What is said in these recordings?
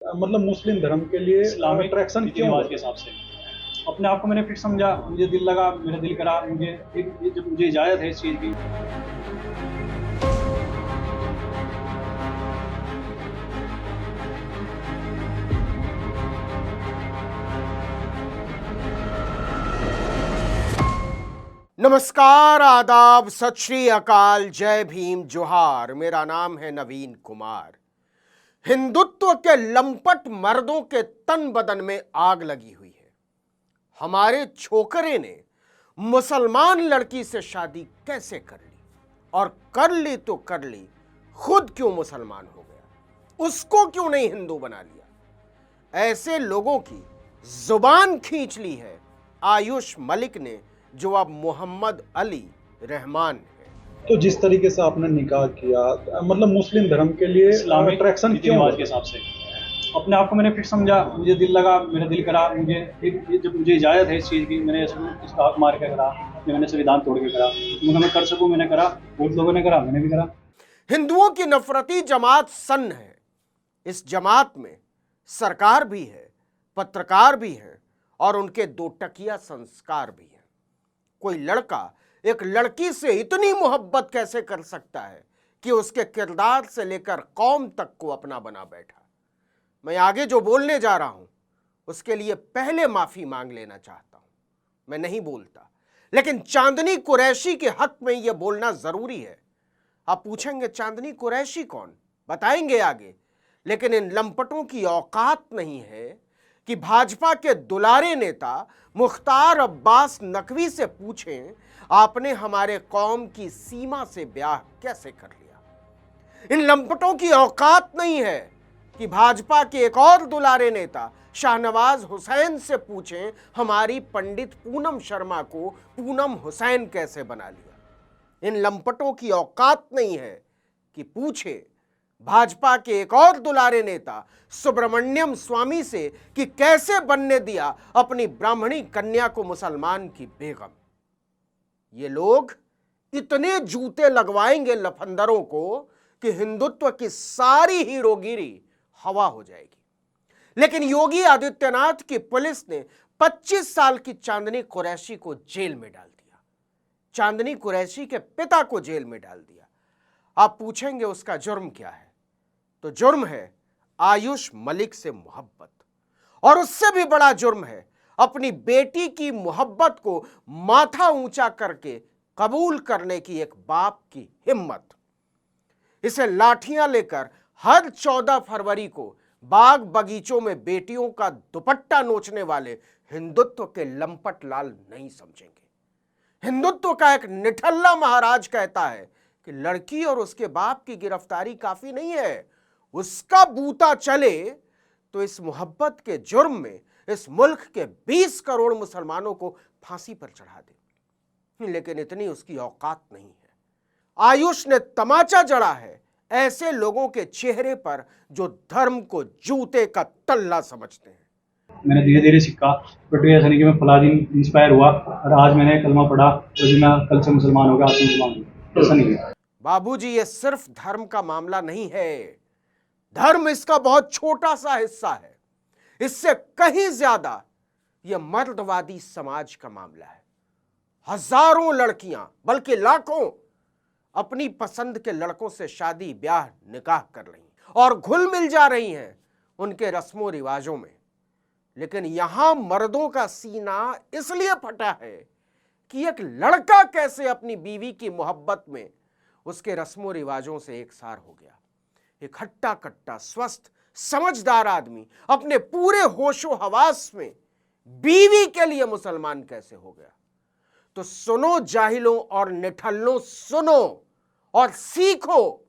मतलब मुस्लिम धर्म के लिए इस्लामिक अट्रैक्शन रीति क्यों रिवाज हुआ? के हिसाब से अपने आप को मैंने फिट समझा, मुझे दिल लगा, मेरा दिल करा, मुझे जब मुझे इजाज़त है इस चीज़ की। नमस्कार, आदाब, सत श्री अकाल, जय भीम, जोहार। मेरा नाम है नवीन कुमार। हिंदुत्व के लंपट मर्दों के तन बदन में आग लगी हुई है। हमारे छोकरे ने मुसलमान लड़की से शादी कैसे कर ली, और कर ली तो कर ली, खुद क्यों मुसलमान हो गया, उसको क्यों नहीं हिंदू बना लिया। ऐसे लोगों की जुबान खींच ली है आयुष मलिक ने, जो अब मोहम्मद अली रहमान है। तो जिस तरीके से आपने निकाह किया, मतलब मुस्लिम धर्म के लिए इस्लामिक अट्रैक्शन रीति क्यों रिवाज हुआ? के हिसाब से अपने आप को मैंने फिट समझा, मुझे दिल लगा, मेरा दिल करा, मुझे जब मुझे इजाज़त है इस चीज़ की, मैंने इसका हक मार के करा, या मैंने संविधान तोड़ के करा, क्योंकि मैं कर सकूँ मैंने करा, बहुत लोगों ने करा, मैंने भी करा। हिंदुओं की नफरती जमात सन है। इस जमात में सरकार भी है, पत्रकार भी हैं, और उनके दो टकिया संस्कार भी हैं। कोई लड़का एक लड़की से इतनी मोहब्बत कैसे कर सकता है कि उसके किरदार से लेकर कौम तक को अपना बना बैठा। मैं आगे जो बोलने जा रहा हूं उसके लिए पहले माफी मांग लेना चाहता हूं। मैं नहीं बोलता, लेकिन चांदनी कुरैशी के हक में यह बोलना जरूरी है। आप पूछेंगे चांदनी कुरैशी कौन, बताएंगे आगे। लेकिन इन लंपटों की औकात नहीं है कि भाजपा के दुलारे नेता मुख्तार अब्बास नकवी से पूछें, आपने हमारे कौम की सीमा से ब्याह कैसे कर लिया। इन लंपटों की औकात नहीं है कि भाजपा के एक और दुलारे नेता शाहनवाज हुसैन से पूछें, हमारी पंडित पूनम शर्मा को पूनम हुसैन कैसे बना लिया। इन लंपटों की औकात नहीं है कि पूछे भाजपा के एक और दुलारे नेता सुब्रमण्यम स्वामी से कि कैसे बनने दिया अपनी ब्राह्मणी कन्या को मुसलमान की बेगम। ये लोग इतने जूते लगवाएंगे लफंदरों को कि हिंदुत्व की सारी हीरोगिरी हवा हो जाएगी। लेकिन योगी आदित्यनाथ की पुलिस ने 25 साल की चांदनी कुरैशी को जेल में डाल दिया। चांदनी कुरैशी के पिता को जेल में डाल दिया। आप पूछेंगे उसका जुर्म क्या है, तो जुर्म है आयुष मलिक से मोहब्बत। और उससे भी बड़ा जुर्म है अपनी बेटी की मोहब्बत को माथा ऊंचा करके कबूल करने की एक बाप की हिम्मत। इसे लाठियां लेकर हर 14 फरवरी को बाग बगीचों में बेटियों का दुपट्टा नोचने वाले हिंदुत्व के लंपट लाल नहीं समझेंगे। हिंदुत्व का एक निठल्ला महाराज कहता है कि लड़की और उसके बाप की गिरफ्तारी काफी नहीं है, उसका बूता चले तो इस मोहब्बत के जुर्म में इस मुल्क के 20 करोड़ मुसलमानों को फांसी पर चढ़ा दे। लेकिन इतनी उसकी औकात नहीं है। आयुष ने तमाचा जड़ा है ऐसे लोगों के चेहरे पर जो धर्म को जूते का तल्ला समझते हैं। मैंने धीरे धीरे सीखा, बट ऐसा नहीं कि मैं फला दिन इंस्पायर हुआ और आज मैंने कलमा पढ़ा तो भी मैं कल से मुसलमान हो गया, आज से मुसलमान हो गया, ऐसा नहीं है। बाबूजी, ये सिर्फ धर्म का मामला नहीं है। धर्म इसका बहुत छोटा सा हिस्सा है। इससे कहीं ज्यादा यह मर्दवादी समाज का मामला है। हजारों लड़कियां, बल्कि लाखों, अपनी पसंद के लड़कों से शादी ब्याह निकाह कर रही और घुल मिल जा रही हैं उनके रस्मों रिवाजों में। लेकिन यहां मर्दों का सीना इसलिए फटा है कि एक लड़का कैसे अपनी बीवी की मोहब्बत में उसके रस्मों रिवाजों से एक सार हो गया। एक हट्टा कट्टा स्वस्थ समझदार आदमी अपने पूरे होशो हवास में बीवी के लिए मुसलमान कैसे हो गया। तो सुनो जाहिलों और निठल्लों, सुनो और सीखो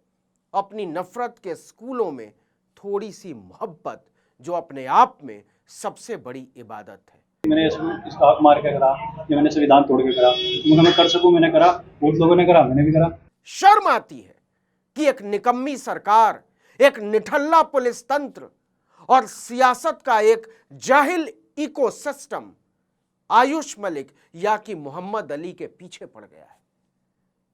अपनी नफरत के स्कूलों में थोड़ी सी मोहब्बत, जो अपने आप में सबसे बड़ी इबादत है। मैंने इसका हक मार के करा, या मैंने संविधान तोड़ के करा, क्योंकि मैं कर सकूँ मैंने करा, बहुत लोगों ने करा, मैंने भी करा। शर्म आती है कि एक निकम्मी सरकार, एक निठल्ला पुलिस तंत्र और सियासत का एक जाहिल इकोसिस्टम आयुष मलिक या कि मोहम्मद अली के पीछे पड़ गया है।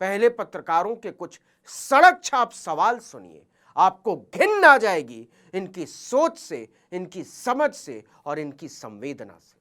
पहले पत्रकारों के कुछ सड़क छाप सवाल सुनिए, आपको घिन आ जाएगी इनकी सोच से, इनकी समझ से और इनकी संवेदना से।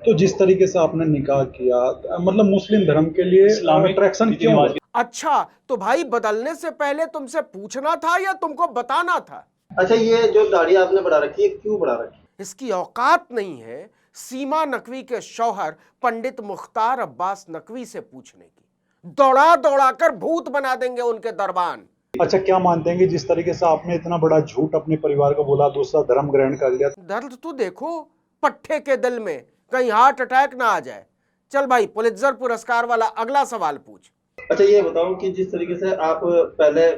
तो जिस तरीके से आपने निकाह किया, मतलब मुस्लिम धर्म के लिए इस्लामिक अट्रैक्शन रीति क्यों रिवाज हुआ? अच्छा, तो भाई बदलने से पहले तुमसे पूछना था या तुमको बताना था? अच्छा, ये जो दाढ़ी आपने बढ़ा रखी है, क्यों बढ़ा रखी है? इसकी औकात नहीं है सीमा नकवी के शौहर पंडित मुख्तार अब्बास नकवी से पूछने की। दौड़ा दौड़ा कर भूत बना देंगे उनके दरबान। अच्छा, क्या मानते हैं कि जिस तरीके से आपने इतना बड़ा झूठ अपने परिवार को बोला, दूसरा धर्म ग्रहण कर लिया? दर्द तो देखो पट्टे के दिल में, कहीं हार्ट अटैक ना आ जाए। चल भाई, पुलित्जर पुरस्कार वाला अगला सवाल पूछ। अच्छा, ये बताओ कि जिस तरीके से आप पहले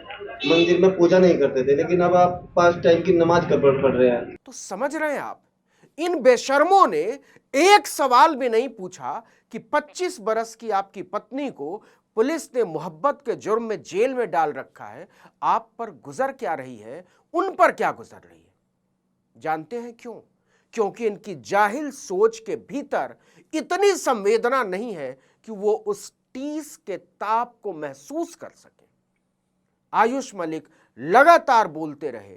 मंदिर में पूजा नहीं करते थे, लेकिन अब आप 5 टाइम की नमाज पढ़ रहे हैं। तो समझ रहे हैं आप, इन बेशर्मों ने एक सवाल भी नहीं पूछा कि 25 बरस की आपकी पत्नी को पुलिस ने मोहब्बत के जुर्म में जेल में डाल रखा है, आप पर गुजर क्या रही है, उन पर क्या गुजर रही है। जानते हैं क्यों? क्योंकि इनकी जाहिल सोच के भीतर इतनी संवेदना नहीं है कि वो उस टीस के ताप को महसूस कर सके। आयुष मलिक लगातार बोलते रहे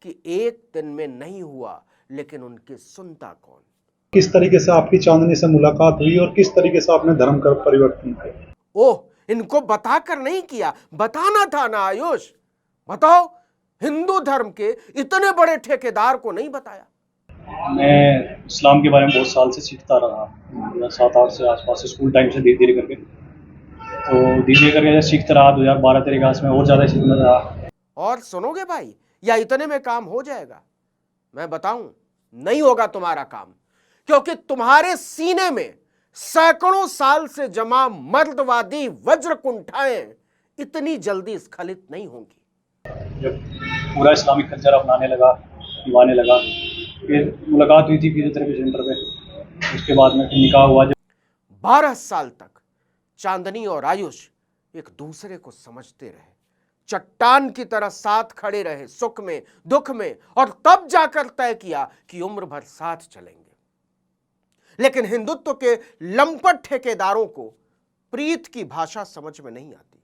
कि एक दिन में नहीं हुआ, लेकिन उनकी सुनता कौन? किस तरीके से आपकी चांदनी से मुलाकात हुई और किस तरीके से आपने धर्म का परिवर्तन किया? ओह, इनको बताकर नहीं किया, बताना था ना आयुष। बताओ, हिंदू धर्म के इतने बड़े ठेकेदार को नहीं बताया। मैं इस्लाम के बारे में बहुत साल से सीखता रहा, 7-8 से आसपास, स्कूल टाइम से धीरे धीरे करके। तो धीरे धीरे करके सीखता रहा, 2012-13 क्लास में और ज़्यादा सीखना रहा। और सुनोगे भाई, या इतने में काम हो जाएगा? मैं बताऊं, नहीं होगा तुम्हारा काम, क्योंकि तुम्हारे सीने में सैकड़ों साल से जमा मर्दवादी वज्र कुंठाएं इतनी जल्दी स्खलित नहीं होंगी। जब पूरा इस्लामिक कल्चर अपनाने लगा, निभाने लगा, फिर मुलाकात हुई थी फिजियोथेरेपी सेंटर पे। उसके बाद में फिर निकाह हुआ। 12 साल तक चांदनी और आयुष एक दूसरे को समझते रहे, चट्टान की तरह साथ खड़े रहे, सुख में दुख में, और तब जाकर तय किया कि उम्र भर साथ चलेंगे। लेकिन हिंदुत्व के लंपट ठेकेदारों को प्रीत की भाषा समझ में नहीं आती,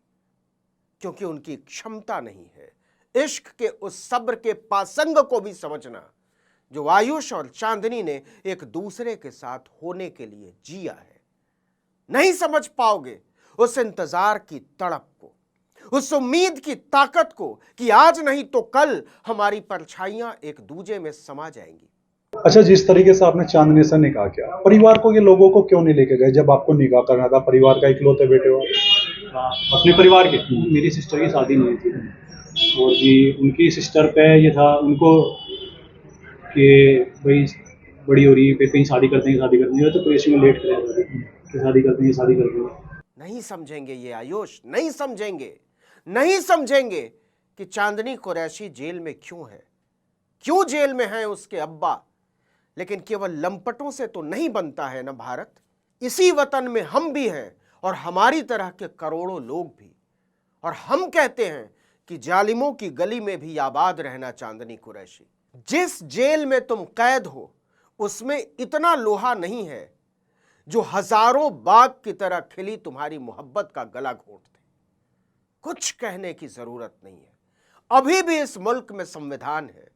क्योंकि उनकी क्षमता नहीं है इश्क के उस सब्र के पासंग को भी समझना जो आयुष और चांदनी ने एक दूसरे के साथ होने के लिए जिया है। नहीं समझ पाओगे उस इंतजार की तड़प को, उस उम्मीद की ताकत को कि आज नहीं तो कल हमारी परछाइयां एक दूजे में समा जाएंगी। अच्छा, जिस तरीके से आपने चांदनी से निकाह किया, परिवार को, ये लोगों को क्यों नहीं लेके गए जब आपको निकाह करना था? परिवार का इकलौते बेटे हो। अपने परिवार के, मेरी सिस्टर की शादी नहीं थी, और जी उनकी सिस्टर पे ये था उनको कि भाई बड़ी हो रही है, फिर कहीं शादी कर देंगे, तो प्रेस में लेट करें कि शादी कर देंगे। नहीं समझेंगे ये आयुष, नहीं समझेंगे, नहीं समझेंगे कि चांदनी कुरैशी जेल में क्यों है, क्यों जेल में है उसके अब्बा। लेकिन केवल लंपटों से तो नहीं बनता है ना भारत। इसी वतन में हम भी हैं और हमारी तरह के करोड़ों लोग भी, और हम कहते हैं कि जालिमों की गली में भी आबाद रहना चांदनी कुरैशी। जिस जेल में तुम कैद हो उसमें इतना लोहा नहीं है जो हजारों बाग की तरह खिली तुम्हारी मोहब्बत का गला घोंट दे। कुछ कहने की जरूरत नहीं है। अभी भी इस मुल्क में संविधान है,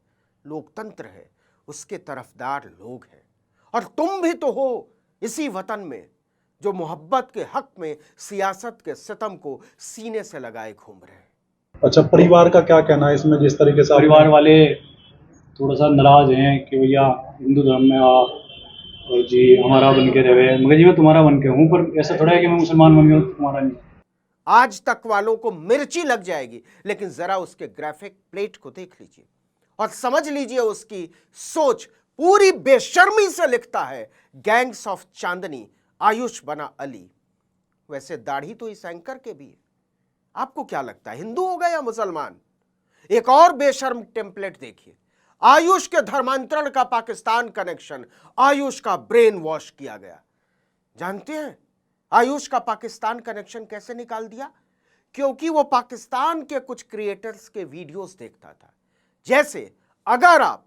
लोकतंत्र है, उसके तरफदार लोग हैं, और तुम भी तो हो इसी वतन में जो मोहब्बत के हक में सियासत के सितम को सीने से लगाए घूम रहे हैं। अच्छा, परिवार का क्या कहना है इसमें? जिस तरीके से परिवार वाले थोड़ा सा नाराज हैं कि भैया हिंदू धर्म में आ और जी हमारा बन के रहे, मगर जी मैं तुम्हारा बन के हूँ, पर ऐसा थोड़ा है कि मैं मुसलमान बन गया हूँ, तुम्हारा नहीं। आज तक वालों को मिर्ची लग जाएगी, लेकिन जरा उसके ग्राफिक प्लेट को देख लीजिए और समझ लीजिए उसकी सोच पूरी बेशर्मी से लिखता है गैंग्स ऑफ चांदनी, आयुष बना अली। वैसे दाढ़ी तो इस एंकर के भी है। आपको क्या लगता है, हिंदू होगा या मुसलमान? एक और बेशर्म टेम्पलेट देखिए, आयुष के धर्मांतरण का पाकिस्तान कनेक्शन, आयुष का ब्रेन वॉश किया गया। जानते हैं आयुष का पाकिस्तान कनेक्शन कैसे निकाल दिया? क्योंकि वो पाकिस्तान के कुछ क्रिएटर्स के वीडियोस देखता था। जैसे अगर आप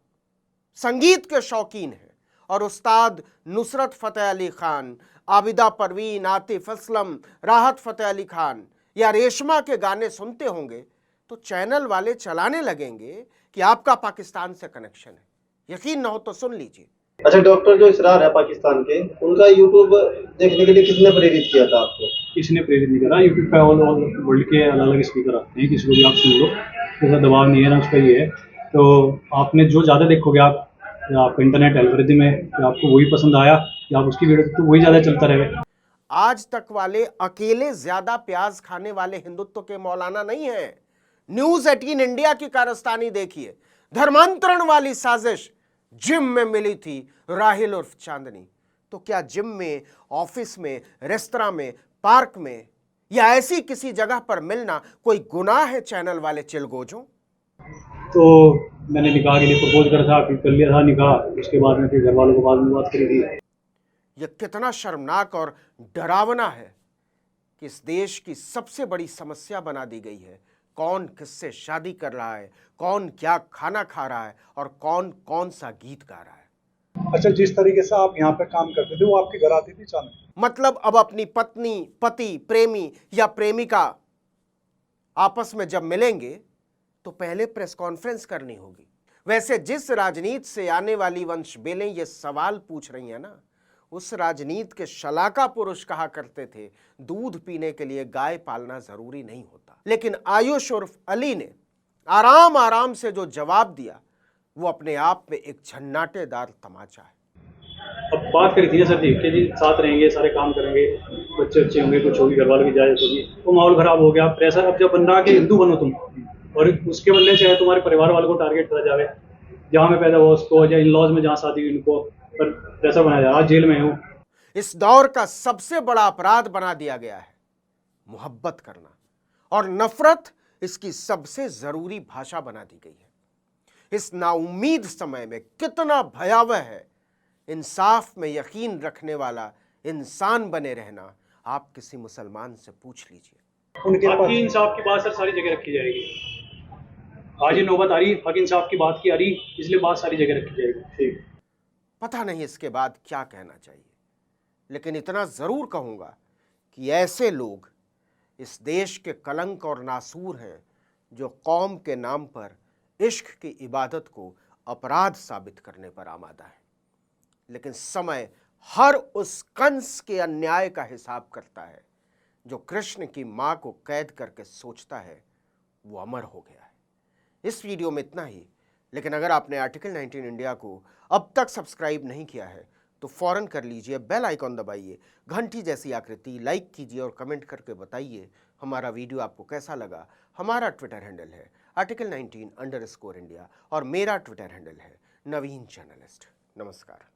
संगीत के शौकीन हैं और उस्ताद नुसरत फतेह अली खान, आबिदा परवीन, आतिफ असलम, राहत फतेह अली खान या रेशमा के गाने सुनते होंगे, तो चैनल वाले चलाने लगेंगे कि आपका पाकिस्तान से कनेक्शन है। यकीन ना हो तो सुन लीजिए। अच्छा, डॉक्टर जो इसरार है पाकिस्तान के, उनका यूट्यूब देखने के लिए किसने प्रेरित किया था आपको? किसी ने प्रेरित नहीं करा। यूट्यूब पे ऑल वर्ल्ड के अलग अलग स्पीकर आते हैं, किसी को भी आप सुन लो, उसका दबाव नहीं है ना, उसका ये है। तो आपने जो ज़्यादा देखोगे आप, या आपका इंटरनेट एल्गोरिथम है, या आपको वही पसंद आया या आप उसकी वीडियो, तो वही ज़्यादा चलता रहे। आज तक वाले अकेले ज्यादा प्याज खाने वाले हिंदुत्व के मौलाना नहीं है। न्यूज 18 इंडिया की कारस्तानी देखिए। धर्मांतरण वाली साजिश जिम में मिली थी राहिल उर्फ चांदनी। तो क्या जिम में, ऑफिस में, रेस्तरां में, पार्क में या ऐसी किसी जगह पर मिलना कोई गुनाह है चैनल वाले चिलगोजों? तो मैंने निकाह के लिए प्रपोज करा था, फिर कर लिया था निकाह, उसके बाद में फिर घर वालों को बाद में बात करी थी। यह कितना शर्मनाक और डरावना है कि इस देश की सबसे बड़ी समस्या बना दी गई है। कौन किससे शादी कर रहा है, कौन क्या खाना खा रहा है और कौन कौन सा गीत गा रहा है। अच्छा, जिस तरीके से आप यहाँ पे काम करते थे वो आपके घर आती थी चांदनी? मतलब अब अपनी पत्नी, पति, प्रेमी या प्रेमिका आपस में जब मिलेंगे तो पहले प्रेस कॉन्फ्रेंस करनी होगी। वैसे जिस राजनीति से आने वाली वंश बेलें ये सवाल पूछ रही हैं ना, उस राजनीति के शलाका पुरुष कहा करते थे दूध पीने के लिए गाय पालना जरूरी नहीं होता। लेकिन आयुष उर्फ अली ने आराम आराम से जो जवाब दिया वो अपने आप में एक झन्नाटेदार तमाचा है। अब बात करी थी सर जी कि जी साथ रहेंगे, सारे काम करेंगे, बच्चे अच्छे होंगे, कुछ होगी, घर वालों की इजाजत होगी, तो माहौल खराब हो गया। प्रेशर अब जब बन रहा कि हिंदू बनो तुम, और उसके बदले चाहे तुम्हारे परिवार वालों को टारगेट करा जाए, जहाँ में पैदा हुआ उसको, या इन लॉज में जहाँ शादी हुई उनको, पर प्रेशर बनाया जा रहा। जेल में हूँ। इस दौर का सबसे बड़ा अपराध बना दिया गया है मोहब्बत करना, और नफरत इसकी सबसे जरूरी भाषा बना दी गई है। इस नाउम्मीद समय में कितना भयावह है इंसाफ में यकीन रखने वाला इंसान बने रहना, आप किसी मुसलमान से पूछ लीजिए। उनके हक पास इंसाफ की बात सर सारी जगह रखी जाएगी। आज ये नौबत आ रही, हक इंसाफ की बात की आ रही, इसलिए बात सारी जगह रखी जाएगी। ठीक। पता नहीं इसके बाद क्या कहना चाहिए, लेकिन इतना जरूर कहूंगा कि ऐसे लोग इस देश के कलंक और नासूर हैं जो कौम के नाम पर इश्क की इबादत को अपराध साबित करने पर आमादा है। लेकिन समय हर उस कंस के अन्याय का हिसाब करता है जो कृष्ण की मां को कैद करके सोचता है वो अमर हो गया है। इस वीडियो में इतना ही, लेकिन अगर आपने आर्टिकल 19 इंडिया को अब तक सब्सक्राइब नहीं किया है तो फौरन कर लीजिए, बेल आइकॉन दबाइए, घंटी जैसी आकृति, लाइक कीजिए और कमेंट करके बताइए हमारा वीडियो आपको कैसा लगा। हमारा ट्विटर हैंडल है article19_India और मेरा ट्विटर हैंडल है नवीन जर्नलिस्ट। नमस्कार।